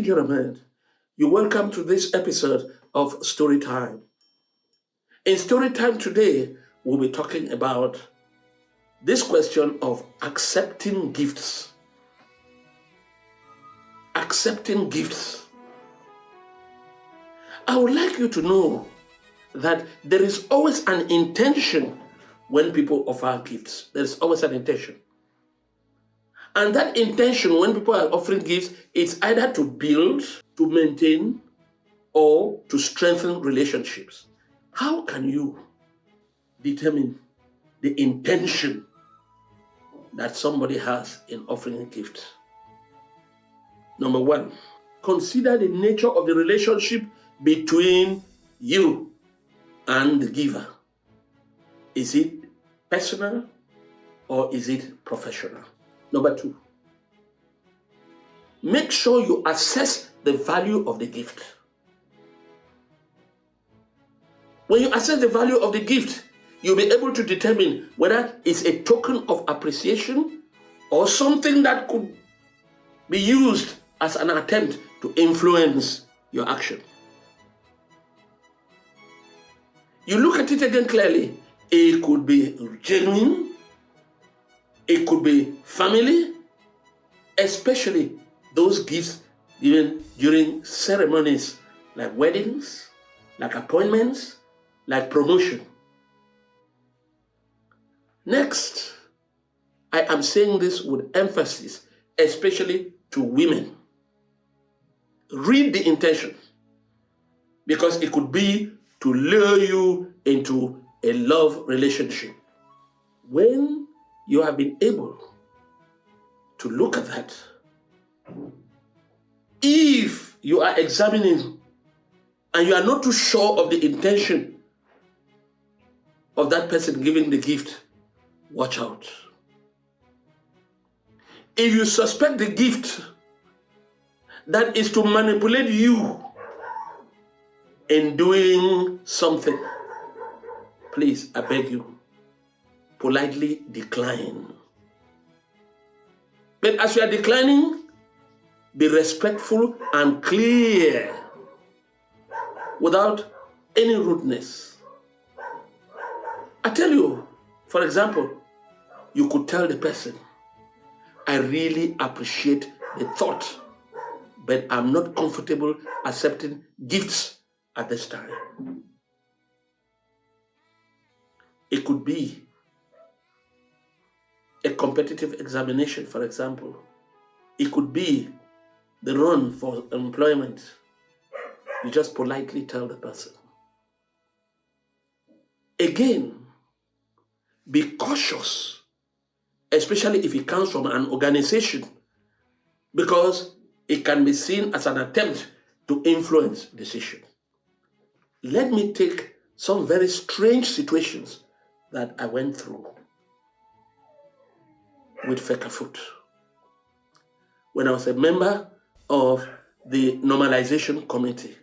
Nigerian man. You're welcome to this episode of Storytime. In Storytime today, we'll be talking about this question of accepting gifts. Accepting gifts. I would like you to know that there is always an intention when people offer gifts. There's always an intention. And that intention, when people are offering gifts, it's either to build, to maintain, or to strengthen relationships. How can you determine the intention that somebody has in offering a gift? Number one, consider the nature of the relationship between you and the giver. Is it personal or is it professional? Number two, make sure you assess the value of the gift. When you assess the value of the gift, you'll be able to determine whether it's a token of appreciation or something that could be used as an attempt to influence your action. You look at it again clearly. It could be genuine. It could be family, especially those gifts given during ceremonies like weddings, like appointments, like promotion. Next, I am saying this with emphasis, especially to women. Read the intention, because it could be to lure you into a love relationship. When you have been able to look at that, if you are examining and you are not too sure of the intention of that person giving the gift, watch out. If you suspect the gift that is to manipulate you in doing something, please, I beg you, politely decline. But as you are declining, be respectful and clear without any rudeness. I tell you, for example, you could tell the person, I really appreciate the thought, but I'm not comfortable accepting gifts at this time. It could be a competitive examination, for example. It could be the run for employment. You just politely tell the person. Again, be cautious, especially if it comes from an organization, because it can be seen as an attempt to influence decisions. Let me take some very strange situations that I went through with FECAFOOT. When I was a member of the normalization committee,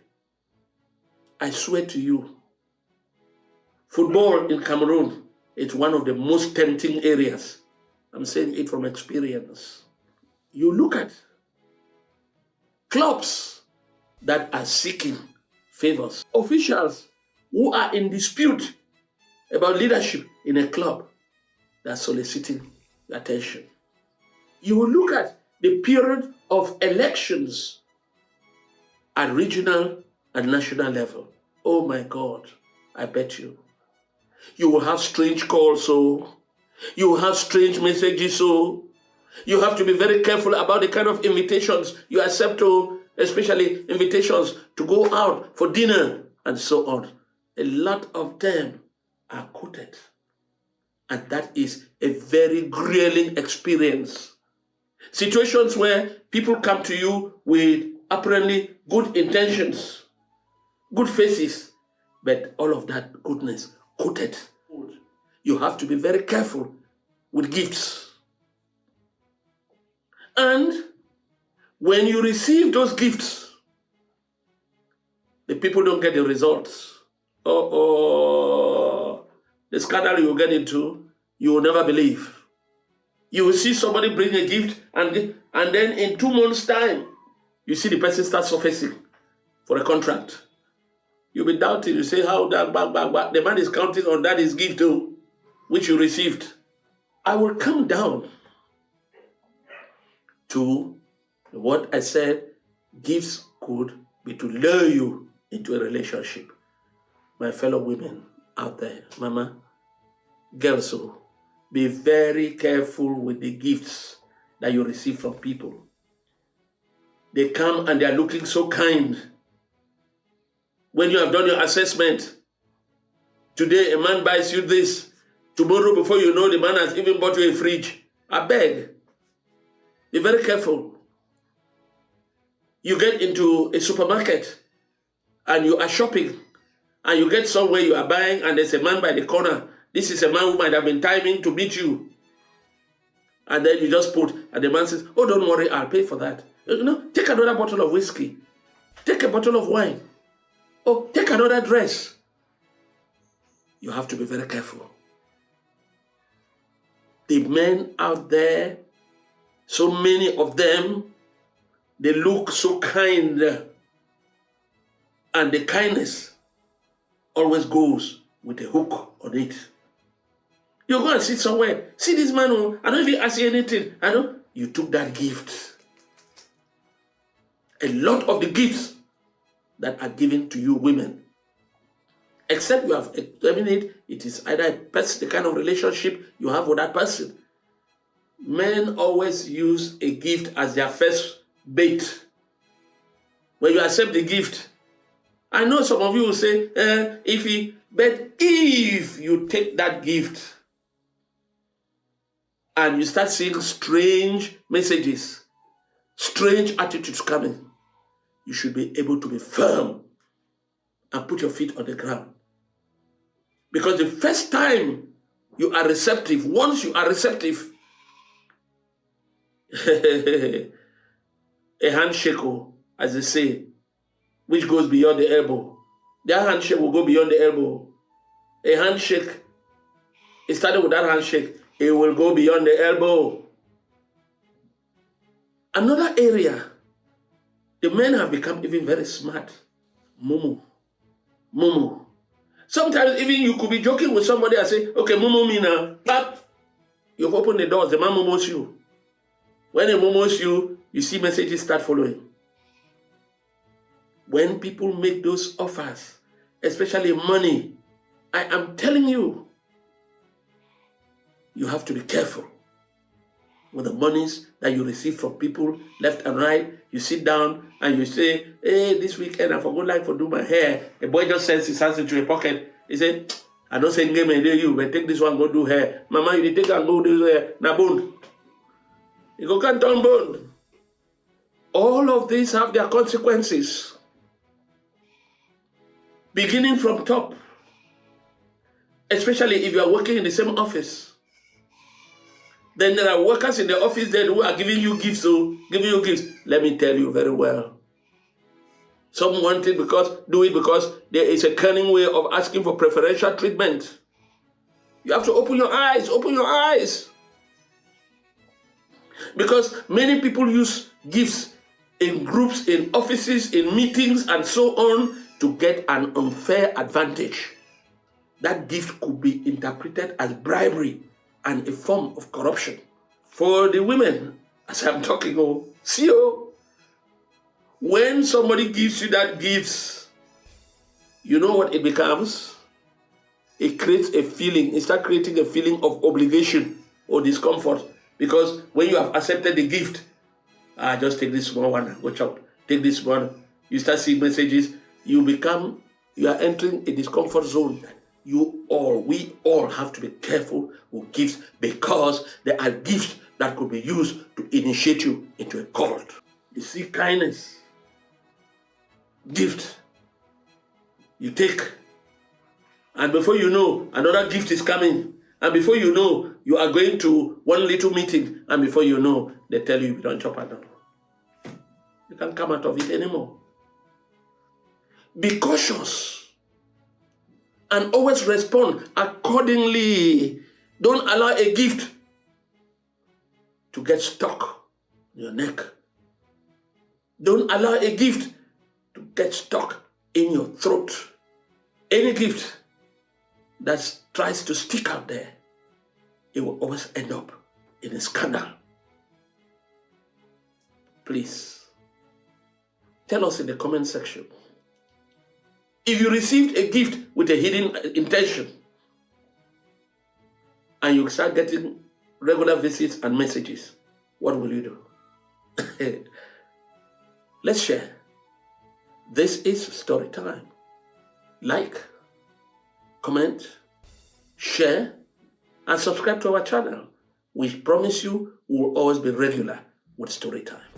I swear to you, football in Cameroon is one of the most tempting areas. I'm saying it from experience. You look at clubs that are seeking favors, officials who are in dispute about leadership in a club that are soliciting attention. You will look at the period of elections at regional and national level. Oh my God, I bet you. You will have strange calls, so you will have strange messages, so you have to be very careful about the kind of invitations you accept, to, especially invitations to go out for dinner and so on. A lot of them are quoted. And that is a very grueling experience. Situations where people come to you with apparently good intentions, good faces, but all of that goodness quoted. You have to be very careful with gifts. And when you receive those gifts, the people don't get the results. The scandal you will get into, you will never believe. You will see somebody bring a gift, and then in 2 months' time, You see the person start surfacing for a contract. You'll be doubting. You say, how that back. The man is counting on that his gift too, which you received. I will come down to what I said. Gifts could be to lure you into a relationship. My fellow women out there, mama, girls, so be very careful with the gifts that you receive from people. They come and they are looking so kind. When you have done your assessment, today a man buys you this. Tomorrow, before you know, the man has even bought you a fridge. I beg. Be very careful. You get into a supermarket and you are shopping and you get somewhere you are buying and there's a man by the corner. This is a man who might have been timing to meet you. And then you just put, and the man says, oh, don't worry, I'll pay for that. You know, take another bottle of whiskey. Take a bottle of wine. Oh, take another dress. You have to be very careful. The men out there, so many of them, they look so kind. And the kindness always goes with a hook on it. You go and sit somewhere. See this man, I don't even ask you anything. I know you took that gift. A lot of the gifts that are given to you women, except you have examined it is either a person, the kind of relationship you have with that person. Men always use a gift as their first bait. When you accept the gift, I know some of you will say, but if you take that gift and you start seeing strange messages, strange attitudes coming, you should be able to be firm and put your feet on the ground. Because the first time you are receptive, once you are receptive, a handshake, as they say, which goes beyond the elbow. That handshake will go beyond the elbow. A handshake, it started with that handshake, it will go beyond the elbow. Another area, the men have become even very smart. Mumu. Sometimes even you could be joking with somebody and say, okay, mumu me now. But you've opened the doors, the man mumos you. When he mumos you, you see messages start following. When people make those offers, especially money, I am telling you, you have to be careful with the monies that you receive from people left and right. You sit down and you say, hey, this weekend I forgot like to do my hair. A boy just sends his hands into a pocket. He said, I don't say game and you, but take this one, go do hair. Mama, you take and go do hair. Na bone. You go can't turn bone. All of these have their consequences. Beginning from top. Especially if you are working in the same office. Then there are workers in the office there who are giving you gifts. Let me tell you very well. Some want it do it because there is a cunning way of asking for preferential treatment. You have to open your eyes. Because many people use gifts in groups, in offices, in meetings, and so on to get an unfair advantage. That gift could be interpreted as bribery and a form of corruption. For the women, as I'm talking, when somebody gives you that gift, you know what it becomes? It creates a feeling, it starts creating a feeling of obligation or discomfort. Because when you have accepted the gift, just take this small one, watch out, take this one. You start seeing messages, you are entering a discomfort zone. We all have to be careful with gifts because there are gifts that could be used to initiate you into a cult. You see kindness, gift, you take, and before you know, another gift is coming, and before you know, you are going to one little meeting, and before you know, they tell you don't chop at all. You can't come out of it anymore. Be cautious. And always respond accordingly. Don't allow a gift to get stuck in your neck. Don't allow a gift to get stuck in your throat. Any gift that tries to stick out there, it will always end up in a scandal. Please, tell us in the comment section. If you received a gift with a hidden intention, and you start getting regular visits and messages, what will you do? Let's share. This is story time. Like, comment, share, and subscribe to our channel. We promise you we will always be regular with story time.